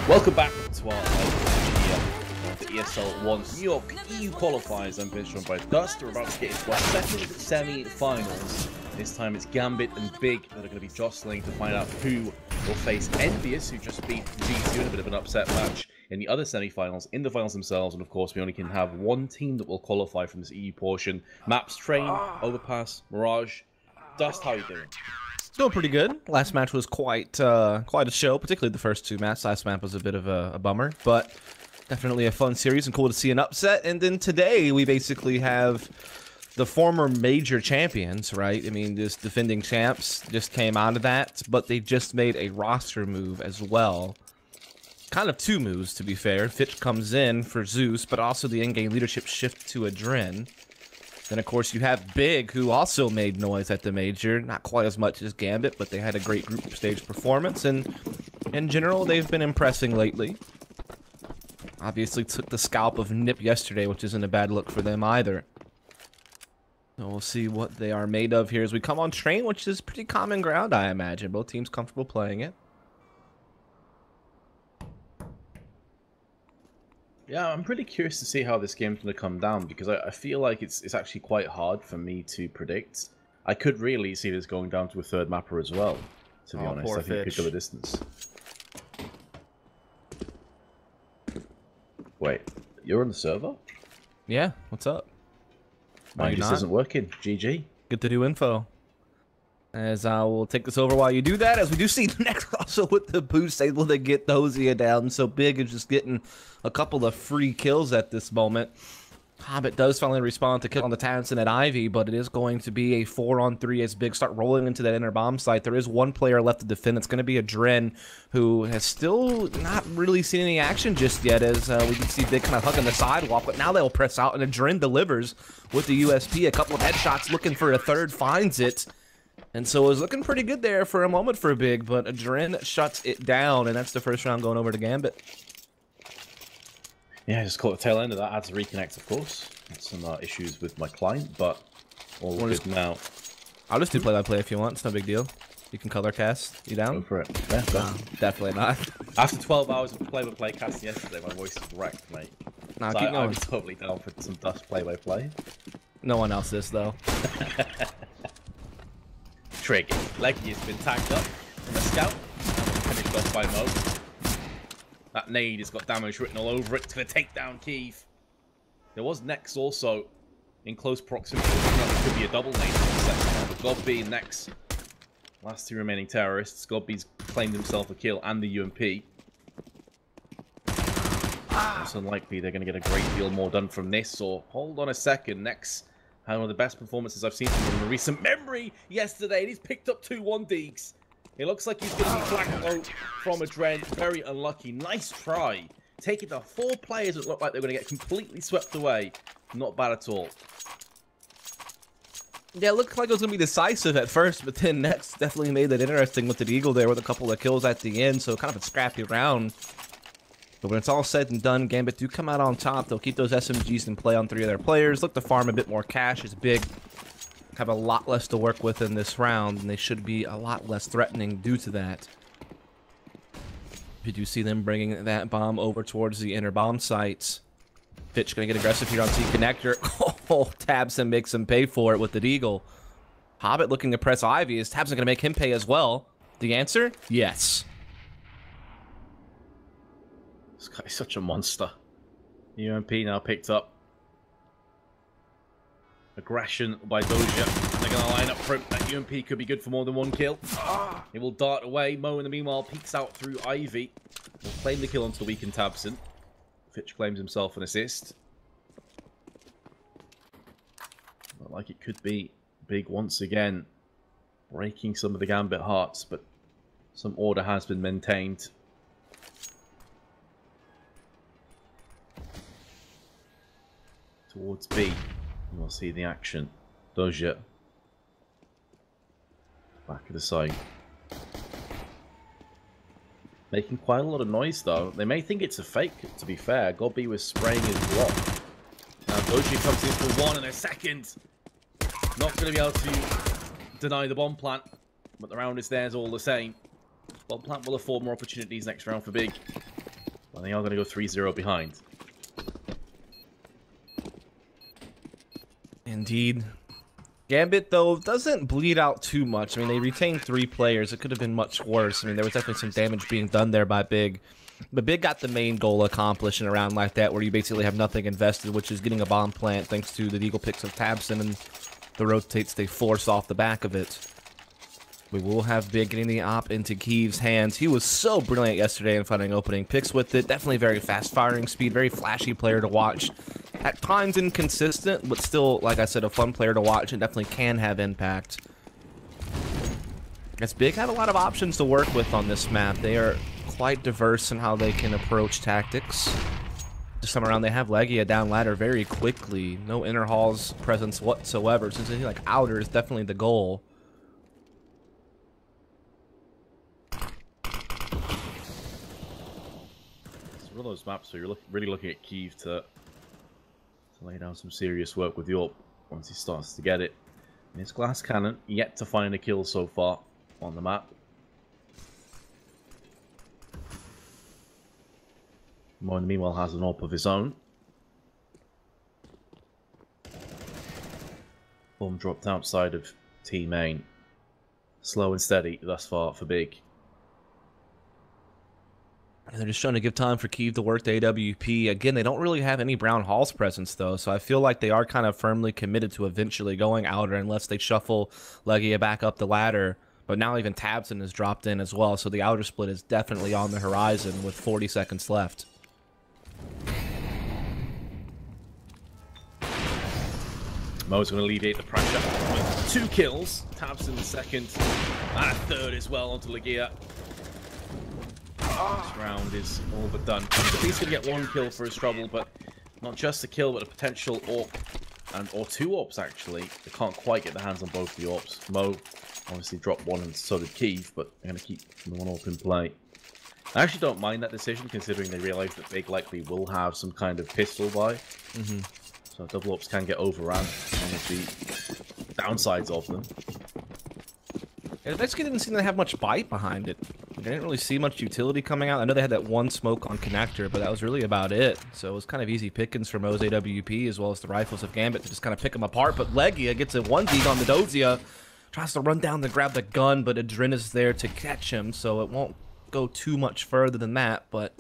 Welcome back to our video of the ESL One New York EU Qualifiers. I'm finished by Dust. We're about to get into our second semi-finals. This time it's Gambit and Big that are going to be jostling to find out who will face Envious, who just beat G2 in a bit of an upset match in the other semi-finals, in the finals themselves. And of course, we only can have one team that will qualify from this EU portion. Maps: Train, Overpass, Mirage. Dust, how are you doing? Doing pretty good. Last match was quite a show, particularly the first two maps. Last map was a bit of a bummer, but definitely a fun series and cool to see an upset. And then today we basically have the former major champions, right? I mean, this defending champs just came out of that, but they just made a roster move as well. Kind of two moves, to be fair. Fitch comes in for Zeus, but also the in-game leadership shift to Adren. Then, of course, you have Big, who also made noise at the major. Not quite as much as Gambit, but they had a great group stage performance. And in general, they've been impressing lately. Obviously took the scalp of Nip yesterday, which isn't a bad look for them either. So we'll see what they are made of here as we come on Train, which is pretty common ground, I imagine. Both teams comfortable playing it. Yeah, I'm pretty curious to see how this game's going to come down, because I feel like it's actually quite hard for me to predict. I could really see this going down to a third mapper as well, to be honest. I think it could go the distance. Wait, you're on the server? Yeah, what's up? Mine just isn't working. GG. Good to do info. As I will take this over while you do that, as we do see next also with the boost able to get those down. So Big is just getting a couple of free kills at this moment. Hobbit does finally respond to kill on the Townsend at Ivy, but it is going to be a 4-on-3 as Big start rolling into that inner bomb site. There is one player left to defend. It's going to be Adren, who has still not really seen any action just yet, as we can see Big kind of hugging the sidewalk, but now they'll press out, and Adren delivers with the USP. A couple of headshots looking for a third, finds it. And so it was looking pretty good there for a moment for Big, but Adren shuts it down, and that's the first round going over to Gambit. Yeah, I just caught the tail end of that. I had to reconnect, of course. Had some issues with my client, but all good now. I'll just do play-by-play if you want. It's no big deal. You can color cast. You down? Go for it. Yeah, go. Definitely not. After 12 hours of play-by-play casting yesterday, my voice is wrecked, mate. Nah, so keep going. I'm totally down for some Dust play-by-play. No one else is, though. Trig. Leggy has been tagged up from a scout. Finished off by Mo. That nade has got damage written all over it. It's going to take down Keith. There was Nex also in close proximity. It could be a double nade in the second round. But Godby, Nex, last two remaining terrorists. Godby's claimed himself a kill and the UMP. It's unlikely they're going to get a great deal more done from this. Or hold on a second. Nex had one of the best performances I've seen from him in recent memory yesterday. And he's picked up 2-1 deeks. It looks like he's going to be flagged out from Adren. Very unlucky. Nice try. Taking the 4 players that look like they're going to get completely swept away. Not bad at all. Yeah, it looked like it was going to be decisive at first, but then Nex definitely made that interesting with the Eagle there with a couple of kills at the end. So kind of a scrappy round. But when it's all said and done, Gambit do come out on top. They'll keep those SMGs in play on 3 of their players. Look to farm a bit more cash. It's Big. Have a lot less to work with in this round, and they should be a lot less threatening due to that. You do see them bringing that bomb over towards the inner bomb sites. Fitch going to get aggressive here on T-Connector. Oh, Tabson makes him pay for it with the Deagle. Hobbit looking to press Ivy. Is Tabson going to make him pay as well? The answer? Yes. This guy's such a monster. UMP now picked up. Aggression by Doja. They're going to line up for him. That UMP could be good for more than 1 kill. He will dart away. Mo, in the meanwhile, peeks out through Ivy. Will claim the kill onto the weakened Tabson. Fitch claims himself an assist. Not like it could be Big once again. Breaking some of the Gambit hearts, but some order has been maintained. Towards B. We'll see the action. Doja. Back of the site. Making quite a lot of noise though. They may think it's a fake, to be fair. Godby was spraying his block. Now Doja comes in for 1 in a second. Not going to be able to deny the bomb plant, but the round is theirs all the same. Bomb plant will afford more opportunities next round for Big. But they are going to go 3-0 behind. Indeed. Gambit, though, doesn't bleed out too much. I mean, they retained 3 players. It could have been much worse. I mean, there was definitely some damage being done there by Big. But Big got the main goal accomplished in a round like that, where you basically have nothing invested, which is getting a bomb plant thanks to the Eagle picks of Tabson and the rotates they force off the back of it. We will have Big getting the op into Kiev's hands. He was so brilliant yesterday in finding opening picks with it. Definitely very fast firing speed, very flashy player to watch. At times inconsistent, but still, like I said, a fun player to watch and definitely can have impact. As Big have a lot of options to work with on this map. They are quite diverse in how they can approach tactics. This time around, they have Legia down ladder very quickly. No inner halls presence whatsoever. Since they like outer is definitely the goal. It's one of those maps where you're really looking at Kiev to lay down some serious work with York once he starts to get it. And his glass cannon yet to find a kill so far on the map. Moin, meanwhile, has an AWP of his own. Bomb dropped outside of T main. Slow and steady thus far for Big. And they're just trying to give time for Kiev to work the AWP. Again, they don't really have any Brown Halls presence, though, so I feel like they are kind of firmly committed to eventually going outer unless they shuffle Legia back up the ladder. But now even Tabson has dropped in as well, so the outer split is definitely on the horizon with 40 seconds left. Mo's going to alleviate the pressure with 2 kills. Tabson the second and a third as well onto Legia. This round is all but done. He's at least going to get 1 kill for his trouble, but not just a kill, but a potential AWP, or 2 AWPs actually. They can't quite get their hands on both the AWPs. Mo obviously dropped 1 and so did Kiev, but they're going to keep the 1 AWP in play. I actually don't mind that decision, considering they realise that Big likely will have some kind of pistol buy. So double AWPs can get overrun, one of the downsides of them. Yeah, the Mexican didn't seem to have much bite behind it. I didn't really see much utility coming out. I know they had that 1 smoke on connector, but that was really about it. So it was kind of easy pickings for Mo's AWP, as well as the rifles of Gambit to just kind of pick them apart. But Legia gets a 1-dig on the Dozia, tries to run down to grab the gun, but Adrin is there to catch him, so it won't go too much further than that, but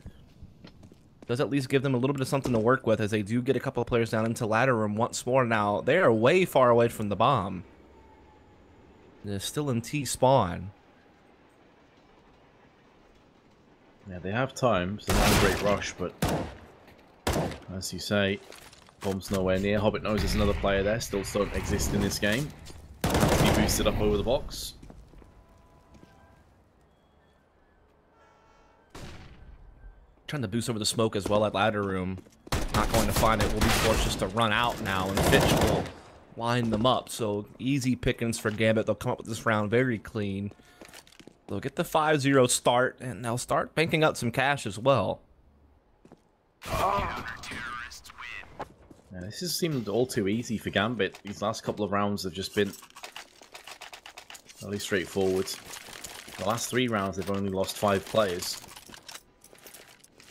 does at least give them a little bit of something to work with, as they do get a couple of players down into ladder room once more. Now, they are way far away from the bomb. They're still in T spawn. Yeah, they have time, so not a great rush, but as you say, bomb's nowhere near. Hobbit knows there's another player there, still don't exist in this game. Have to be boosted up over the box. Trying to boost over the smoke as well at ladder room. Not going to find it. Will be forced just to run out now, and Fitch will line them up. So easy pickings for Gambit. They'll come up with this round very clean. They'll get the 5-0 start, and they'll start banking out some cash as well. Yeah, this has seemed all too easy for Gambit. These last couple of rounds have just been fairly straightforward. The last 3 rounds, they've only lost 5 players.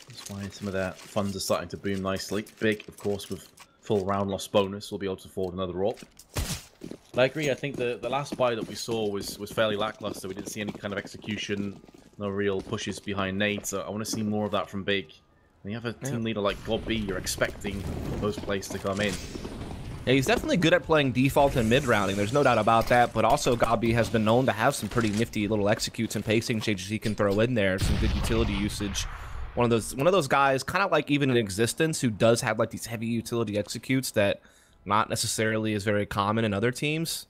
That's why some of their funds are starting to boom nicely. Big, of course, with full round loss bonus, will be able to afford another AWP. I agree. I think the last buy that we saw was fairly lackluster. We didn't see any kind of execution, no real pushes behind nades. So I want to see more of that from Big. When you have a team leader like God B, you're expecting those plays to come in. Yeah, he's definitely good at playing default and mid-rounding. There's no doubt about that. But also, Gabi has been known to have some pretty nifty little executes and pacing changes he can throw in there. Some good utility usage. One of those guys, kind of like even in Existence, who does have like these heavy utility executes that not necessarily is very common in other teams.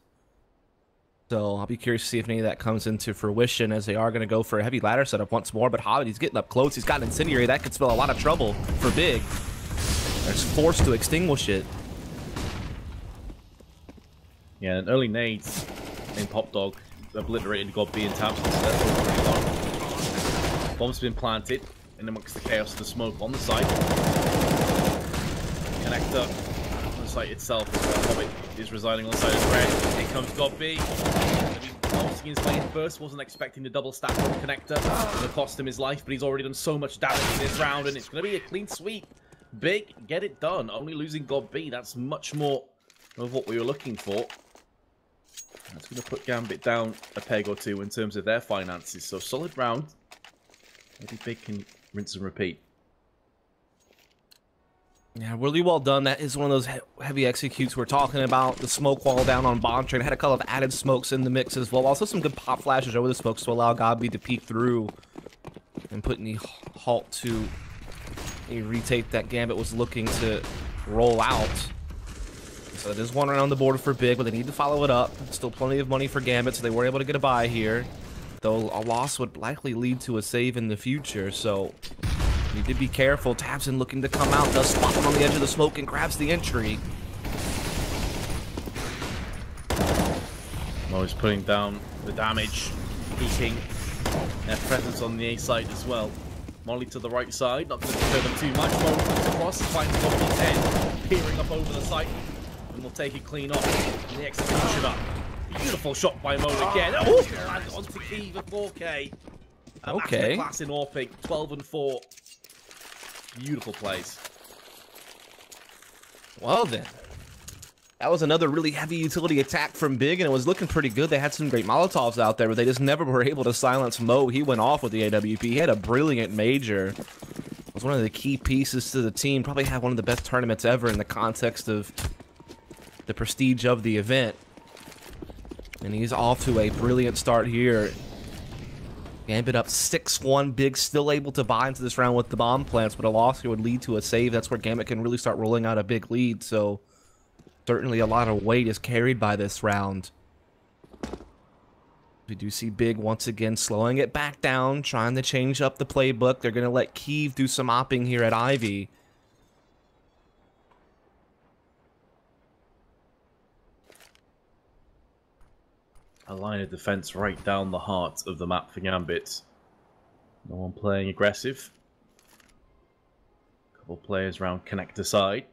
So I'll be curious to see if any of that comes into fruition, as they are going to go for a heavy ladder setup once more. But Hobbit, he's getting up close. He's got an incendiary. That could spell a lot of trouble for Big. They're forced to extinguish it. Yeah, an early nades in Pop Dog obliterated God B and Tabs. Bomb's been planted in amongst the chaos of the smoke on the site. Connector on the site itself, Hobbit is residing on the side of red. Here comes God B. bouncing his way in first. Wasn't expecting the double stack on connector. It's going to cost him his life, but he's already done so much damage in this round, and it's going to be a clean sweep. Big, get it done. Only losing God B. That's much more of what we were looking for. That's going to put Gambit down a peg or two in terms of their finances. So solid round. Maybe Big can rinse and repeat. Yeah, really well done. That is one of those heavy executes we're talking about. The smoke wall down on bomb train. Had a couple of added smokes in the mix as well. Also some good pop flashes over the smokes to allow Gobby to peek through and put any halt to a retake that Gambit was looking to roll out. So there's one around the board for Big, but they need to follow it up. Still plenty of money for Gambit, so they were able to get a buy here. Though a loss would likely lead to a save in the future, so need to be careful. Tabson looking to come out, does spot him on the edge of the smoke and grabs the entry. Mo's putting down the damage, peeking their presence on the A side as well. Molly to the right side, not going to deter them too much. Mo comes across, finds Gobby's head, peering up over the site, and we'll take it clean off. And the execution up. Beautiful shot by Mo again. Oh, and onto Kiev at 4K. Okay. Class in Orping, 12 and 4. Beautiful plays. Well then, that was another really heavy utility attack from Big, and it was looking pretty good. They had some great Molotovs out there, but they just never were able to silence Mo. He went off with the AWP. He had a brilliant major. Was one of the key pieces to the team. Probably had one of the best tournaments ever in the context of the prestige of the event. And he's off to a brilliant start here. Gambit up 6-1. Big still able to buy into this round with the bomb plants, but a loss here would lead to a save. That's where Gambit can really start rolling out a big lead. So certainly a lot of weight is carried by this round. We do see Big once again slowing it back down, trying to change up the playbook. They're going to let Kiev do some opping here at Ivy. A line of defense right down the heart of the map for Gambit. No one playing aggressive. Couple players around connector side.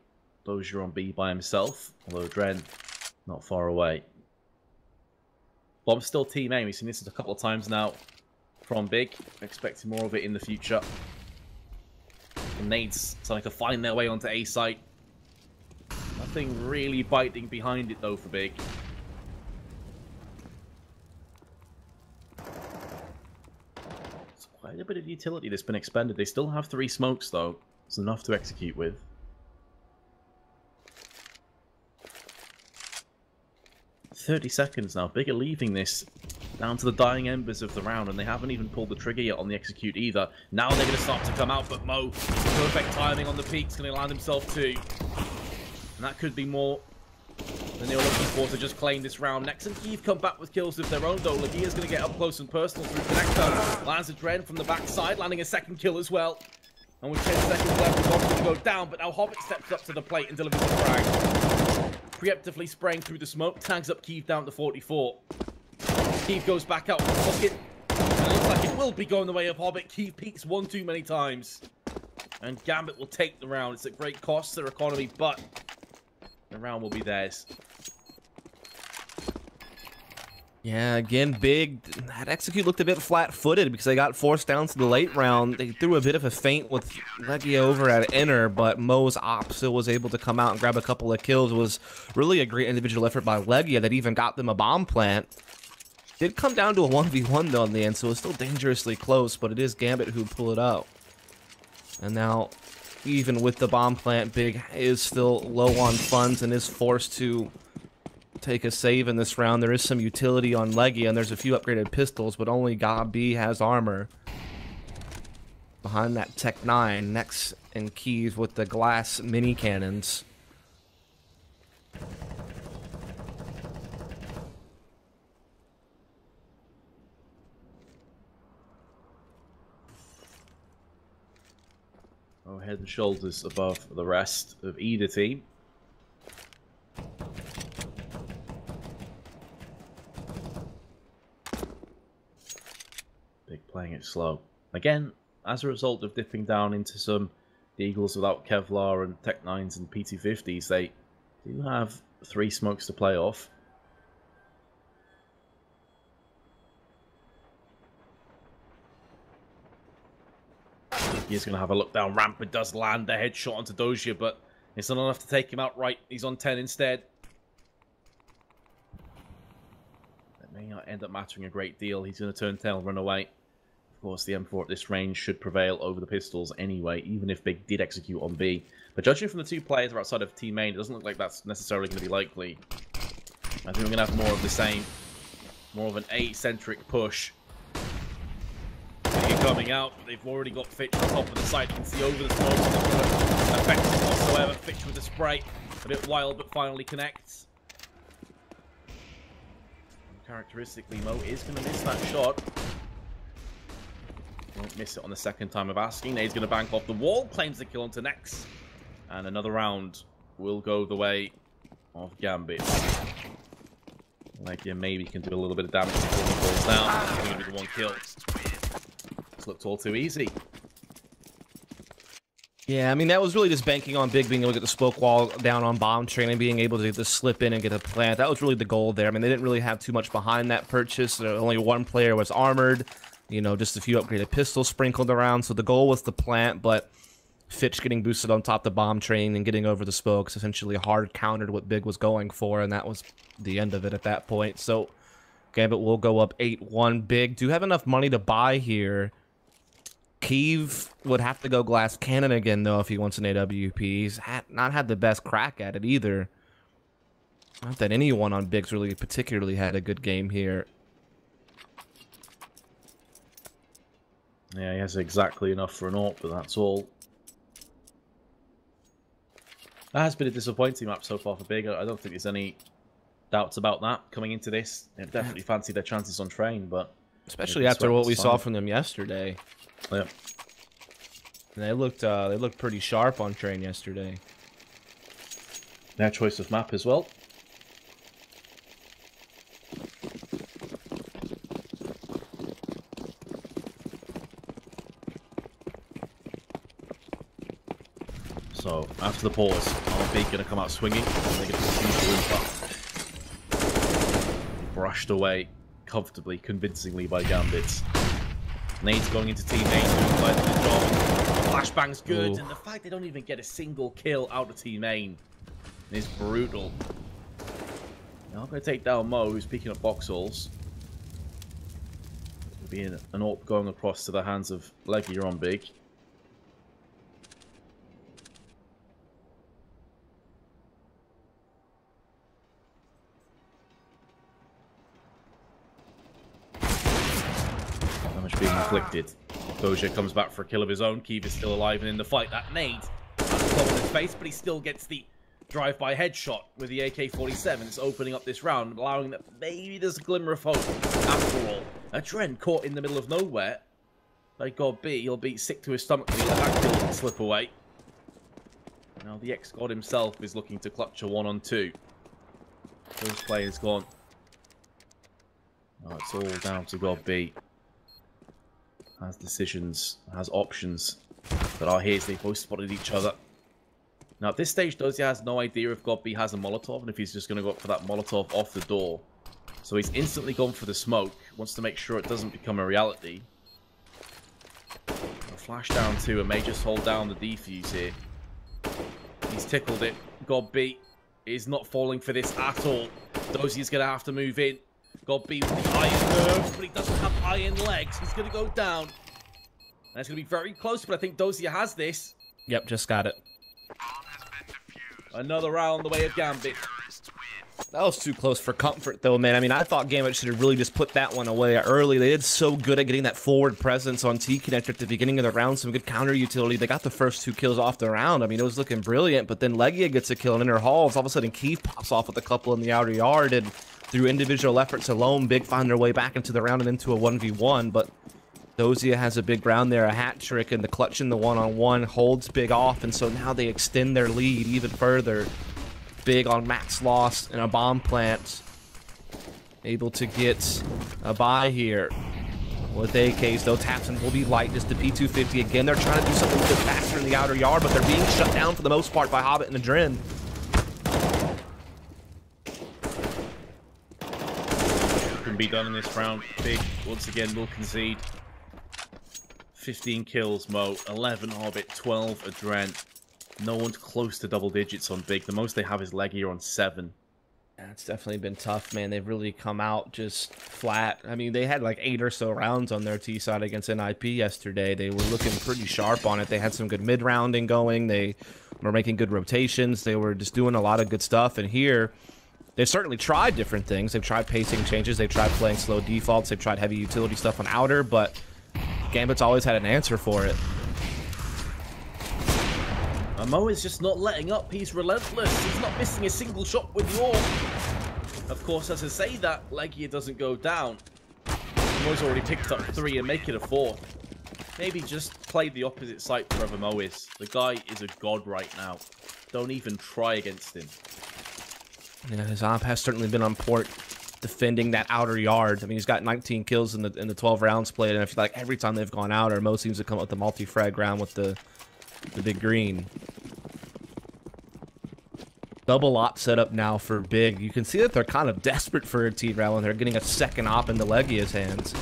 Dozier on B by himself, although Dren not far away. Bomb's still team aim. We've seen this a couple of times now from Big. Expecting more of it in the future. The nades starting to find their way onto A site. Nothing really biting behind it though for Big. Quite a bit of utility that's been expended. They still have 3 smokes though. It's enough to execute with. "30 seconds now. Big are leaving this down to the dying embers of the round, and they haven't even pulled the trigger yet on the execute either. Now they're going to start to come out, but Mo, perfect timing on the peak's going to land himself too. And that could be more than they were looking for to just claim this round. Next and Kiev come back with kills of their own though. Lagia's going to get up close and personal through connector. Lands a Dren from the backside, landing a second kill as well. And with 10 seconds left, the bomb's going to go down, but now Hobbit steps up to the plate and delivers the frag. Preemptively spraying through the smoke, tags up Kiev down to 44. Kiev goes back out for the bucket. And it looks like it will be going the way of Hobbit. Kiev peaks one too many times. And Gambit will take the round. It's at great cost to their economy, but the round will be theirs. Yeah, again, Big. That execute looked a bit flat-footed because they got forced down to the late round. They threw a bit of a feint with Legia over at inner, but Mo's op still was able to come out and grab a couple of kills. It was really a great individual effort by Legia that even got them a bomb plant. Did come down to a 1v1 though in the end, so it's still dangerously close, but it is Gambit who pull it out. And now, even with the bomb plant, Big is still low on funds and is forced to take a save in this round. There is some utility on Legia, and there's a few upgraded pistols, but only Gabi has armor. Behind that Tech 9, Nex and Kiev with the glass mini cannons. Oh, head and shoulders above the rest of either team. Big playing it slow. Again, as a result of dipping down into some Eagles without Kevlar and Tech 9s and PT50s, they do have 3 smokes to play off. He's going to have a look down ramp. It does land the headshot onto Dozier, but it's not enough to take him outright. He's on 10 instead. That may not end up mattering a great deal. He's going to turn tail and run away. Of course, the M4 at this range should prevail over the pistols anyway, even if Big did execute on B. But judging from the two players who are outside of team main, it doesn't look like that's necessarily going to be likely. I think we're going to have more of the same. More of an A-centric push. Coming out, they've already got Fitch on top of the site. You can see over the smoke. No effect whatsoever. Fitch with the spray. A bit wild, but finally connects. Characteristically, Mo is going to miss that shot. Won't miss it on the second time of asking. Nade's going to bank off the wall. Claims the kill onto Nex. And another round will go the way of Gambit. Like, yeah, maybe can do a little bit of damage before he falls down. It's going to be the one kill. This looked all too easy. Yeah, I mean, that was really just banking on Big being able to get the smoke wall down on bomb train and being able to just slip in and get a plant. That was really the goal there. I mean, they didn't really have too much behind that purchase. Only one player was armored. You know, just a few upgraded pistols sprinkled around. So the goal was the plant, but Fitch getting boosted on top of the bomb train and getting over the spokes essentially hard countered what Big was going for, and that was the end of it at that point. So Gambit will go up 8-1. Big do have enough money to buy here. Kiev would have to go glass cannon again, though, if he wants an AWP. He's not had the best crack at it either. Not that anyone on Big's really particularly had a good game here. Yeah, he has exactly enough for an AWP, but that's all. That has been a disappointing map so far for Big. I don't think there's any doubts about that coming into this. They definitely fancy their chances on train, but... Especially after what we saw from them yesterday. Yeah. And they looked pretty sharp on train yesterday. Their choice of map as well. So, after the pause, are Big going to come out swinging? They're going to continue to win. Brushed away comfortably, convincingly by Gambit. Nade's going into team 8, doing quite a good job. Flashbang's good, and the fact they don't even get a single kill out of team main is brutal. Now I'm going to take down Mo, who's picking up box holes. There's going to be an AWP going across to the hands of Leggy on Big. Being inflicted. Dozier comes back for a kill of his own. Kiev is still alive and in the fight. That nade has on his face, but he still gets the drive-by headshot with the AK-47. It's opening up this round, allowing that maybe there's a glimmer of hope after all. A Trent caught in the middle of nowhere. By God B, he'll be sick to his stomach to let that kill slip away. Now the ex-god himself is looking to clutch a 1-on-2. First player's gone. Oh, it's all down to God B. Has decisions, has options that are his. They both spotted each other. Now at this stage, Dozier has no idea if God B has a Molotov and if he's just going to go up for that Molotov off the door. So he's instantly gone for the smoke. Wants to make sure it doesn't become a reality. A flash down too, and may just hold down the defuse here. He's tickled it. God B is not falling for this at all. Dozier's going to have to move in. God B with the iron nerves, but he doesn't have iron legs. He's going to go down. And it's going to be very close, but I think Dozier has this. Yep, just got it. Another round the way of Gambit. That was too close for comfort, though, man. I mean, I thought Gambit should have really just put that one away early. They did so good at getting that forward presence on T-Connector at the beginning of the round. Some good counter utility. They got the first 2 kills off the round. I mean, it was looking brilliant, but then Legia gets a kill in Inner Halls. All of a sudden, Kiev pops off with a couple in the outer yard, and through individual efforts alone, Big find their way back into the round and into a 1v1, but Dozier has a big round there, a hat trick, and the clutch in the one-on-one holds Big off, and so now they extend their lead even further. Big on max loss and a bomb plant, able to get a buy here. With AKs, though, Tapson will be light, just the P250 again. They're trying to do something a bit faster in the outer yard, but they're being shut down for the most part by Hobbit and Adren. Be done in this round. Big once again will concede. 15 kills, Mo. 11 Hobbit, 12 Adrent. No one's close to double digits on Big. The most they have is Legia on 7. Yeah, it's definitely been tough, man. They've really come out just flat. I mean, they had like 8 or so rounds on their T side against NIP yesterday. They were looking pretty sharp on it. They had some good mid-rounding going. They were making good rotations. They were just doing a lot of good stuff. And here, they've certainly tried different things. They've tried pacing changes. They've tried playing slow defaults. They've tried heavy utility stuff on outer, but Gambit's always had an answer for it. Mo is just not letting up. He's relentless. He's not missing a single shot with the AWP. Of course, as I say that, Legia doesn't go down. Mo's already picked up 3 and make it a 4. Maybe just play the opposite side wherever Mo is. The guy is a god right now. Don't even try against him. Yeah, his op has certainly been on port defending that outer yard. I mean, he's got 19 kills in the 12 rounds played, and I feel like every time they've gone out, or Mo seems to come up with the multi-frag round with the big green. Double op set up now for Big. You can see that they're kind of desperate for a T-round when they're getting a second op into Legia's hands.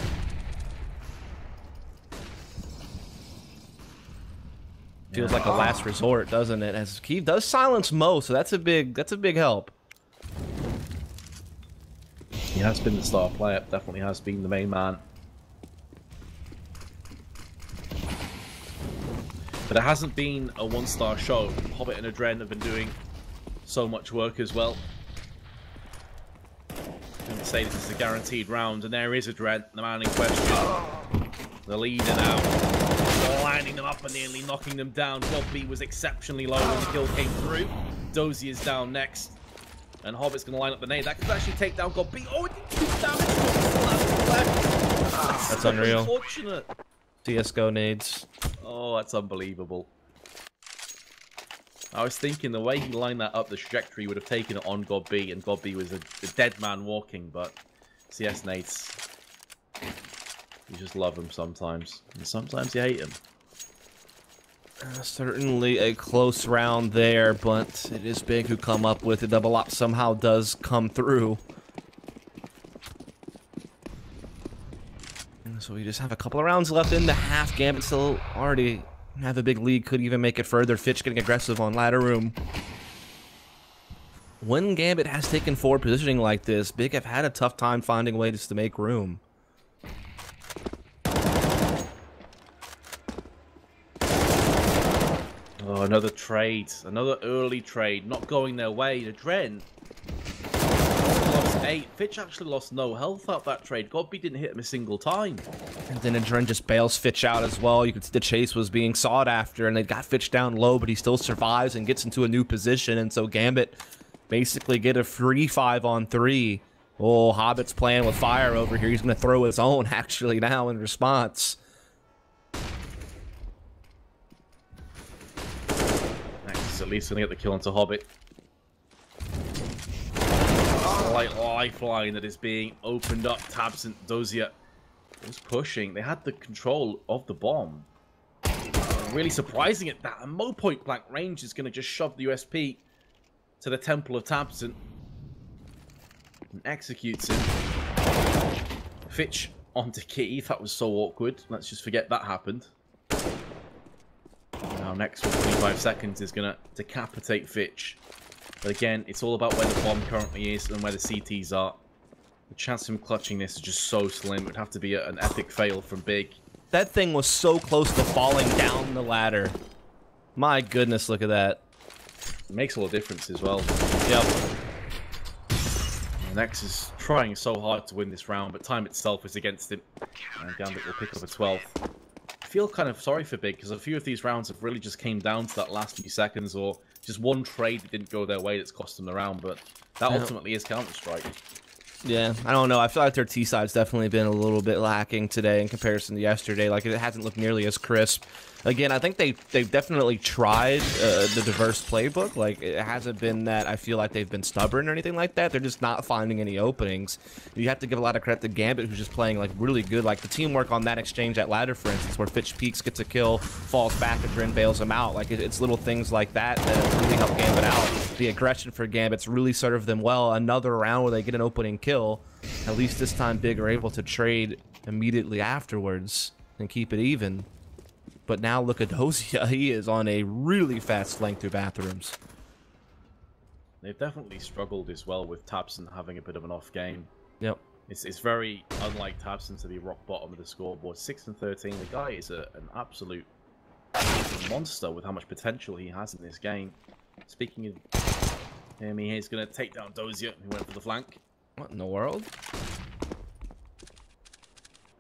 Feels like a last resort, doesn't it? As he does silence Mo, so that's a big help. He has been the star player, definitely has been the main man. But it hasn't been a one-star show. Hobbit and Adren have been doing so much work as well. I'm going to say this is a guaranteed round, and there is Adren, the man in question. The leader now. Lining them up and nearly knocking them down. Gobby was exceptionally low when the kill came through. Dozy is down next. And Hobbit's going to line up the nade. That could actually take down Gobby. Oh, it did 2 damage. That's unreal. Unfortunate. CSGO nades. Oh, that's unbelievable. I was thinking the way he lined that up, the trajectory would have taken it on Gobby, and Gobby was a dead man walking, but CS nades, you just love them sometimes, and sometimes you hate them. Certainly a close round there, but it is Big who come up with it. Double op somehow does come through. So we just have a couple of rounds left in the half. Gambit still already have a big lead, could even make it further. Fitch getting aggressive on ladder room. When Gambit has taken forward positioning like this, Big have had a tough time finding ways to make room. Oh, another trade. Another early trade. Not going their way. The Dren lost 8. Fitch actually lost no health out that trade. Gobby didn't hit him a single time. And then Adren just bails Fitch out as well. You could see the chase was being sought after, and they got Fitch down low, but he still survives and gets into a new position. And so Gambit basically get a free 5-on-3. Oh, Hobbit's playing with fire over here. He's going to throw his own, actually, now in response. Max is at least going to get the kill onto Hobbit. Slight lifeline that is being opened up. Tabsent, Dozier was pushing. They had the control of the bomb. Really surprising at that. And Mo point blank range is going to just shove the USP to the temple of Tabsent and executes him. Fitch onto Kitty. That was so awkward. Let's just forget that happened. Now next for 25 seconds is going to decapitate Fitch. But again, it's all about where the bomb currently is and where the CTs are. The chance of him clutching this is just so slim. It would have to be an epic fail from Big. That thing was so close to falling down the ladder. My goodness, look at that. It makes all the difference as well. Yep. And Nex is trying so hard to win this round, but time itself is against him. And Gambit will pick up a 12th. I feel kind of sorry for Big, because a few of these rounds have really just came down to that last few seconds, or just one trade that didn't go their way that's cost them the round, but that ultimately is Counter-Strike. Yeah, I don't know. I feel like their T-side's definitely been a little bit lacking today in comparison to yesterday. Like, it hasn't looked nearly as crisp. Again, I think they've definitely tried the diverse playbook. Like, it hasn't been that I feel like they've been stubborn or anything like that. They're just not finding any openings. You have to give a lot of credit to Gambit, who's just playing, like, really good. Like, the teamwork on that exchange at ladder, for instance, where Fitch peeks, gets a kill, falls back, and Dren bails him out. Like, it's little things like that that really help Gambit out. The aggression for Gambit's really served them well. Another round where they get an opening kill. At least this time, Big are able to trade immediately afterwards and keep it even. But now look at Dosia. He is on a really fast flank through bathrooms. They've definitely struggled as well with Tabson having a bit of an off game. Yep. It's very unlike Tabson to be rock bottom of the scoreboard. 6 and 13. The guy is an absolute monster with how much potential he has in this game. Speaking of him, he's going to take down Dosia, who went for the flank. What in the world?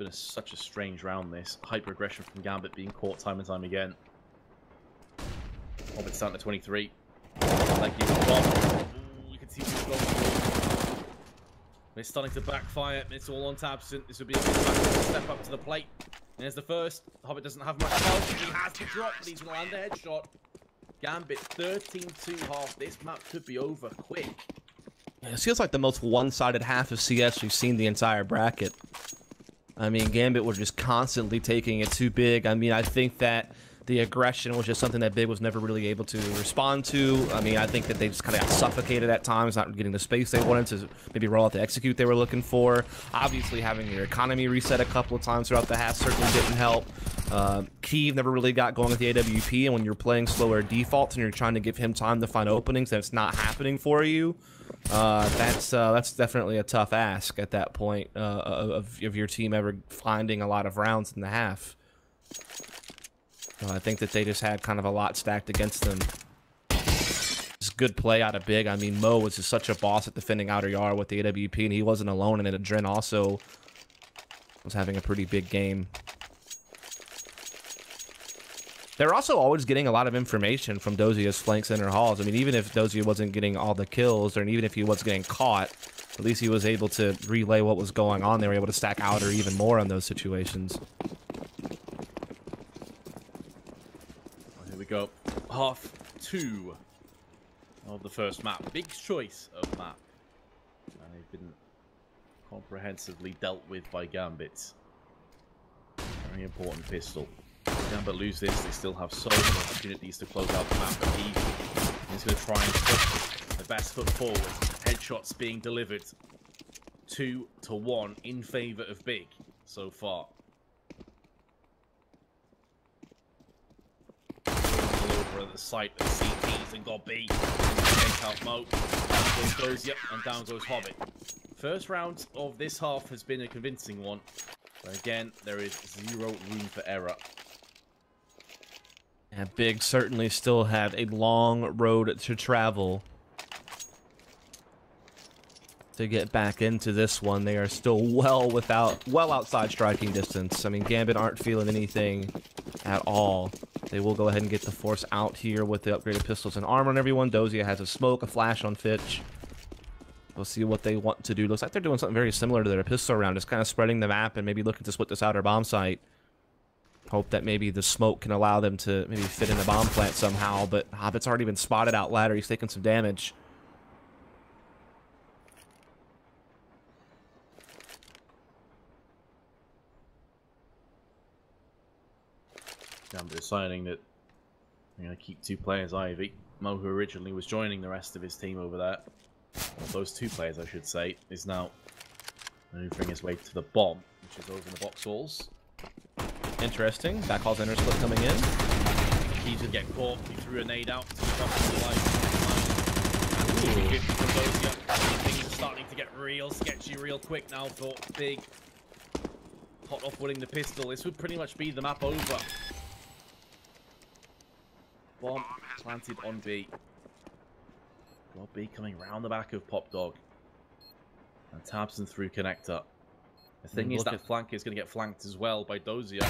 It's been such a strange round, this. Hyper aggression from Gambit being caught time and time again. Hobbit's down to 23. Like he was gone. Ooh, you can see he's gone. It's starting to backfire. It's all on Tabson. This would be a good step up to the plate. There's the first. Hobbit doesn't have much health. He has the drop, but he's going to land a headshot. Gambit 13-2 half. This map could be over quick. Yeah, it feels like the most one-sided half of CS we've seen the entire bracket. I mean, Gambit were just constantly taking it too big. I mean, I think that the aggression was just something that Big was never really able to respond to. I mean, I think that they just kind of got suffocated at times, not getting the space they wanted to maybe roll out the execute they were looking for. Obviously, having your economy reset a couple of times throughout the half certainly didn't help. Kiev never really got going with the AWP, and when you're playing slower defaults and you're trying to give him time to find openings and it's not happening for you, that's definitely a tough ask at that point of your team ever finding a lot of rounds in the half. I think that they just had kind of a lot stacked against them. Just good play out of Big. I mean, Mo was just such a boss at defending outer yard with the AWP, and he wasn't alone in it. Adren also was having a pretty big game. They're also always getting a lot of information from Dosia's flank center halls. I mean, even if Dosia wasn't getting all the kills, or even if he was getting caught, at least he was able to relay what was going on. They were able to stack outer even more on those situations. Here we go. Half 2 of the first map. Big choice of map. And they've been comprehensively dealt with by Gambit. Very important pistol. Gambit lose this, they still have so many opportunities to close out the map. But he's going to try and put the best foot forward. Headshots being delivered 2-1 in favor of Big so far. All over at the site of CTs and got B. Take out Mo. Down goes Dosia and down goes Hobbit. First round of this half has been a convincing one. But again, there is zero room for error. And Big certainly still have a long road to travel to get back into this one. They are still well outside striking distance. I mean, Gambit aren't feeling anything at all. They will go ahead and get the force out here with the upgraded pistols and armor on everyone. Dosia has a smoke, a flash on Fitch. We'll see what they want to do. Looks like they're doing something very similar to their pistol round, just kind of spreading the map and maybe looking to split this outer bomb site. Hope that maybe the smoke can allow them to maybe fit in the bomb plant somehow, but Hobbit's already been spotted out ladder. He's taking some damage. Gambit deciding that they're going to keep 2 players, Ivy. Mo, who originally was joining the rest of his team over there, well, those 2 players, I should say, is now maneuvering his way to the bomb, which is over in the box walls. Interesting. Backhall's enter split coming in. He did get caught. He threw a nade out to the top of the line. Things are starting to get real sketchy real quick now for Big. Hot off winning the pistol. This would pretty much be the map over. Bomb planted on B. Got B coming round the back of Pop Dog. And Tabson through connector. The thing is that flank is going to get flanked as well by Dosia,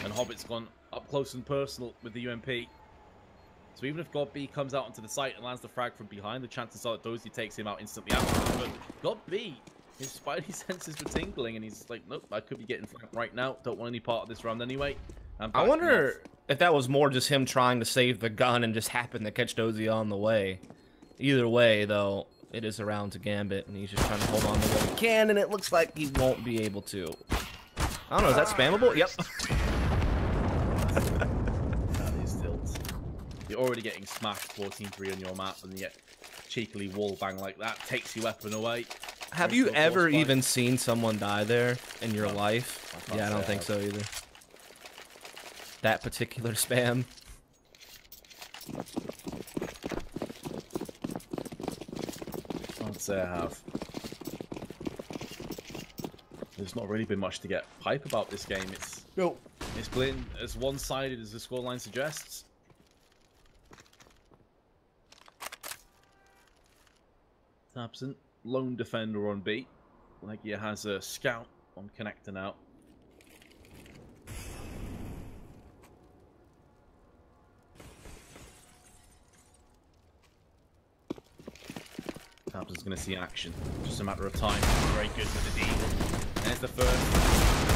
and Hobbit's gone up close and personal with the UMP. So even if God B comes out onto the site and lands the frag from behind, the chances are that Dosia takes him out instantly after. But God B, his spidey senses were tingling, and he's like, nope, I could be getting flanked right now. Don't want any part of this round anyway. I wonder if that was more just him trying to save the gun and just happened to catch Dosia on the way. Either way, though, it is a round to Gambit, and he's just trying to hold on to what he can, and it looks like he won't be able to. I don't know, is that spammable? Yep. That is tilt. You're already getting smashed 14-3 on your map, and yet cheekily wall bang like that takes your weapon away. Have you ever even seen someone die there in your life? Yeah, I don't think so either. that particular spam. I'd say I have. There's not really been much to get hype about this game. It's been as one-sided as the scoreline suggests. It's absent. Lone defender on B. Legia has a scout on connector now. Tabson's going to see action. Just a matter of time. Very good with the D. There's the first.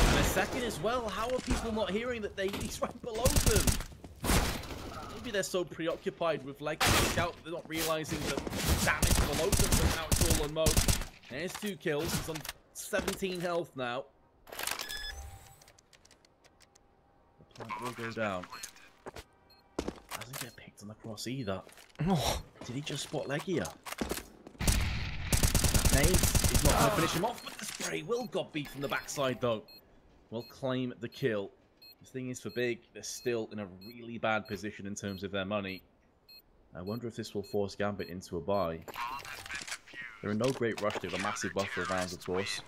And a second as well. How are people not hearing that he's right below them? Maybe they're so preoccupied with like the scout that they're not realizing the damage below them, but now it's all on Mo. There's 2 kills. He's on 17 health now. The plant will go down. Doesn't get picked on the cross either. Oh. Did he just spot Legia? He's not going to finish him off, but the spray will got beat from the backside though. Will claim the kill. The thing is, for Big, they're still in a really bad position in terms of their money. I wonder if this will force Gambit into a buy. They're in no great rush. They have a massive buffer of rounds, of course.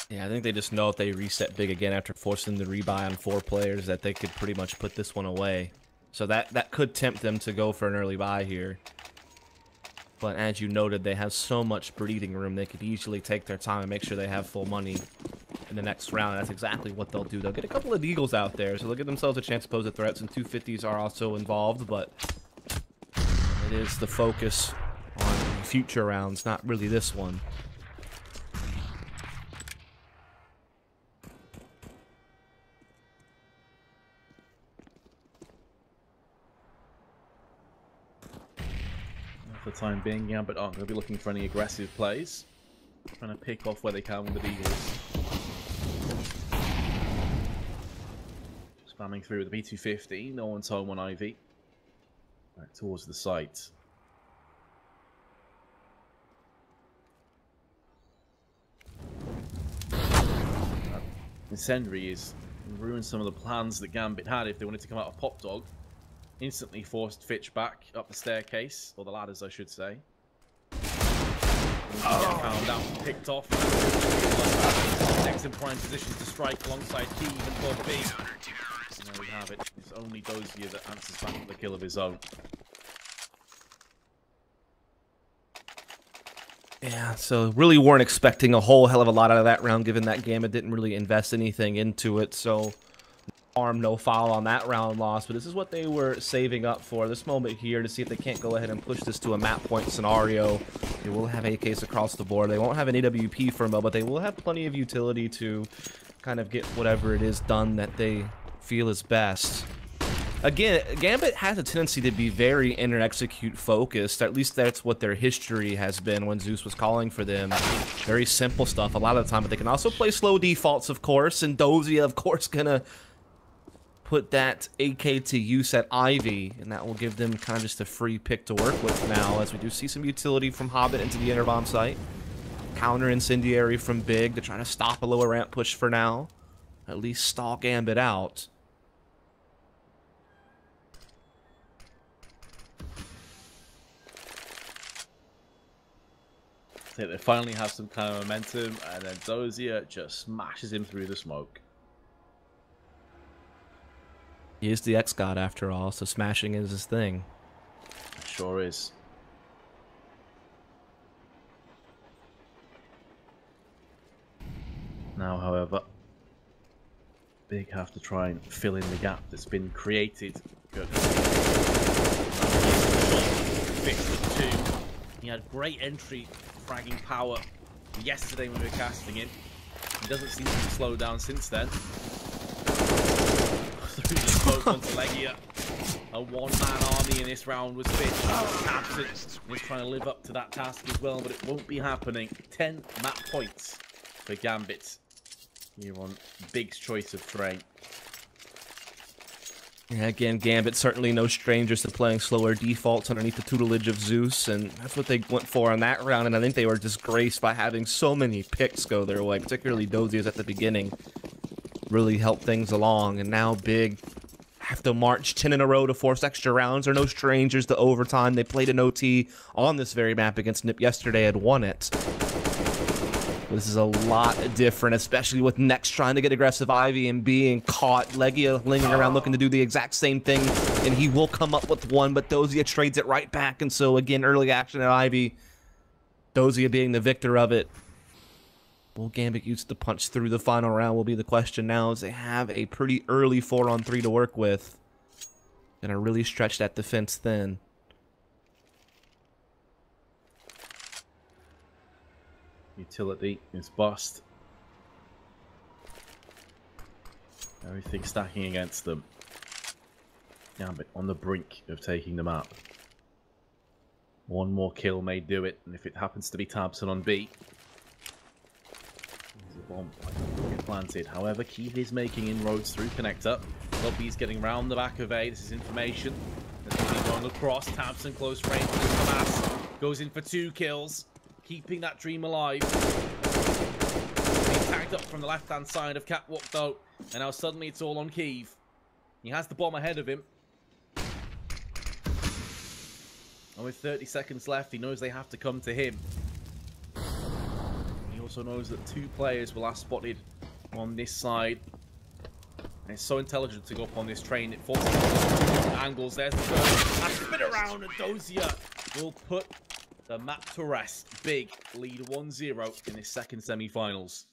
Yeah, I think they just know if they reset Big again after forcing the rebuy on 4 players that they could pretty much put this one away. So that could tempt them to go for an early buy here. But as you noted, they have so much breathing room, they could easily take their time and make sure they have full money in the next round. And that's exactly what they'll do. They'll get a couple of Eagles out there, so they'll give themselves a chance to pose the threats, and 250s are also involved, but it is the focus on future rounds, not really this one. For the time being, Gambit aren't going to be looking for any aggressive plays. Trying to pick off where they can with the Eagles. Spamming through with the B250. No one's home on Ivy. Back towards the site. Incendiary is ruined some of the plans that Gambit had if they wanted to come out of Pop Dog. Instantly forced Fitch back up the staircase, or the ladders, I should say. Found out, picked off. Next in prime position to strike alongside Key, even for B. And there we have it. It's only Dozier that answers back with the kill of his own. Yeah, so really weren't expecting a whole hell of a lot out of that round, given that Gambit didn't really invest anything into it, so harm, no foul on that round loss, but this is what they were saving up for, this moment here, to see if they can't go ahead and push this to a map point scenario. They will have AKs across the board. They won't have an AWP for Mo, but they will have plenty of utility to kind of get whatever it is done that they feel is best. Again, Gambit has a tendency to be very enter-execute focused. At least that's what their history has been when Zeus was calling for them. Very simple stuff a lot of the time, but they can also play slow defaults, of course, and Dozier, of course, gonna put that AK to use at Ivy, and that will give them kind of just a free pick to work with now, as we do see some utility from Hobbit into the Interbomb site. Counter incendiary from Big to try to stop a lower ramp push for now. At least stall Gambit out. They finally have some kind of momentum, and then Dozier just smashes him through the smoke. He is the X-God after all, so smashing is his thing. Sure is. Now, however, Big have to try and fill in the gap that's been created. Good. 52. He had great entry, fragging power yesterday when we were casting him. He doesn't seem to have slowed down since then. Through the smoke onto Legia. A one-man army in this round was Fitch. Absent. He's trying to live up to that task as well, but it won't be happening. 10 map points for Gambit here on Big's choice of terrain. Yeah, again, Gambit certainly no strangers to playing slower defaults underneath the tutelage of Zeus, and that's what they went for on that round, and I think they were disgraced by having so many picks go their way, particularly Dozier's at the beginning. really help things along. And now Big have to march 10 in a row to force extra rounds. They're no strangers to overtime. They played an OT on this very map against NIP yesterday and won it. This is a lot different, especially with Next trying to get aggressive Ivy and being caught. Legia lingering around looking to do the exact same thing, and he will come up with one, but Dozia trades it right back. And so, again, early action at Ivy. Dozia being the victor of it. Will Gambit use the punch through the final round will be the question now, as they have a pretty early 4-on-3 to work with. Gonna really stretch that defense thin. Utility is bust. Everything stacking against them. Gambit on the brink of taking them out. One more kill may do it, and if it happens to be Tabson on B, there's a bomb planted. However, Keith is making inroads through connector. Lobby's getting round the back of A. This is information. That's going to be going across. Tabson close range. Hamas goes in for 2 kills. Keeping that dream alive. Being tagged up from the left-hand side of Catwalk, though. And now suddenly it's all on Keith. He has the bomb ahead of him. And with 30 seconds left, he knows they have to come to him. He also knows that 2 players were last spotted on this side. And it's so intelligent to go up on this train. It forces angles. There's the first. A spin around, and Dozia will put the map to rest. Big lead 1-0 in this second semi-finals.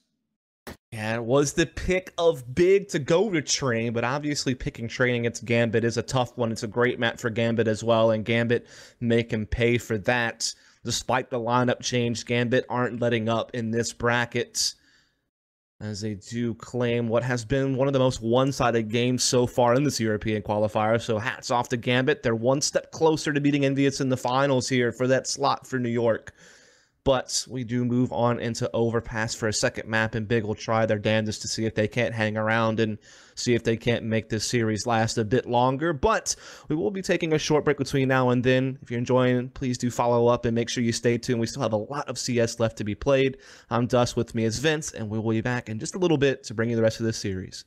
Yeah, it was the pick of Big to go to Train, but obviously picking Train against Gambit is a tough one. It's a great map for Gambit as well, and Gambit make him pay for that. Despite the lineup change, Gambit aren't letting up in this bracket, as they do claim what has been one of the most one-sided games so far in this European qualifier. So hats off to Gambit. They're one step closer to beating Envious in the finals here for that slot for New York. But we do move on into Overpass for a second map, and Big will try their damnedest to see if they can't hang around and see if they can't make this series last a bit longer. But we will be taking a short break between now and then. If you're enjoying, please do follow up and make sure you stay tuned. We still have a lot of CS left to be played. I'm Dust, with me is Vince, and we will be back in just a little bit to bring you the rest of this series.